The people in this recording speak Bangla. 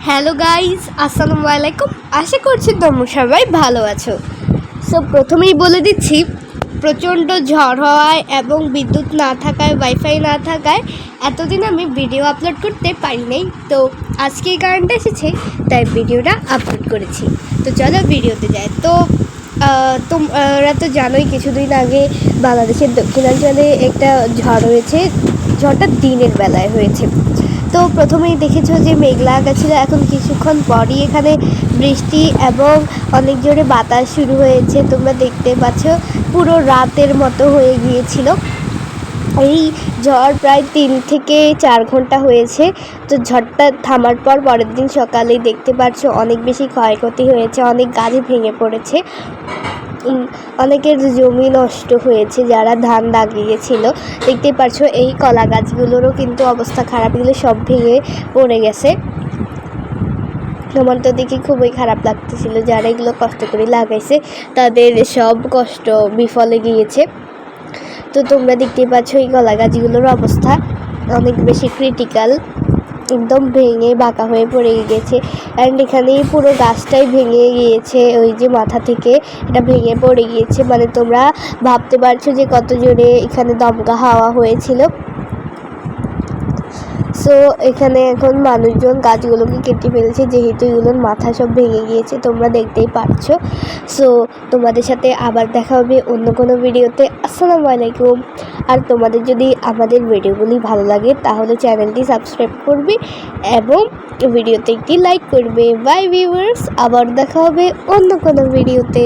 হ্যালো গাইস, আসসালামু আলাইকুম। আশা করছি তোমরা সবাই ভালো আছো। সো প্রথমেই বলে দিচ্ছি, প্রচণ্ড ঝড় হওয়ায় এবং বিদ্যুৎ না থাকায়, ওয়াইফাই না থাকায় এতদিন আমি ভিডিও আপলোড করতে পারিনি। তো আজকে এই কারণটা এসেছে, তাই ভিডিওটা আপলোড করেছি। তো চলো ভিডিওতে যাই। তো তোমরা তো জানোই, কিছুদিন আগে বাংলাদেশের দক্ষিণাঞ্চলে একটা ঝড় হয়েছে। ঝড়টা দিনের বেলায় হয়েছে। তো প্রথমেই দেখেছো যে মেঘলা আকাশ ছিল, এখন কিছুক্ষণ পরই এখানে বৃষ্টি এবং অনেক জোরে বাতাস শুরু হয়েছে। তোমরা দেখতে পাচ্ছ পুরো রাতের মতো হয়ে গিয়েছিল। এই ঝড় প্রায় 3 থেকে 4 ঘন্টা হয়েছে। তো ঝড়টা থামার পর পরের দিন সকালেই দেখতে পাচ্ছ অনেক বেশি ক্ষয়ক্ষতি হয়েছে, অনেক গাছ ভেঙে পড়েছে, অনেকের জমি নষ্ট হয়েছে যারা ধান লাগিয়েছিল। দেখতে পাচ্ছ এই কলা গাছগুলোরও কিন্তু অবস্থা খারাপ, এগুলো সব ভেঙে পড়ে গেছে। আমার তো দেখে খুবই খারাপ লাগতেছিল, যারা এগুলো কষ্ট করে লাগাইছে তাদের সব কষ্ট বিফলে গিয়েছে। তো তোমরা দেখতে পাচ্ছ এই কলা গাছগুলোর অবস্থা অনেক বেশি ক্রিটিক্যাল, একদম ভেঙে বাঁকা হয়ে পড়ে গিয়েছে। অ্যান্ড এখানে পুরো গাছটাই ভেঙে গিয়েছে, ওই যে মাথা থেকে এটা ভেঙে পড়ে গিয়েছে। মানে তোমরা ভাবতে পারছো যে কত জোরে এখানে দমকা হাওয়া হয়েছিল। সো এখানে এখন মানুষজন গাছগুলোকে কেটে ফেলছে, যেহেতু এগুলোর মাথা সব ভেঙে গিয়েছে, তোমরা দেখতেই পারছো। সো তোমাদের সাথে আবার দেখা হবে অন্য কোনো ভিডিওতে। আসসালামু আলাইকুম। আর তোমাদের যদি আমাদের ভিডিওগুলি ভালো লাগে তাহলে চ্যানেলটি সাবস্ক্রাইব করবে এবং ভিডিওতে একটি লাইক করবে। বাই ভিউয়ার্স, আবার দেখা হবে অন্য কোনো ভিডিওতে।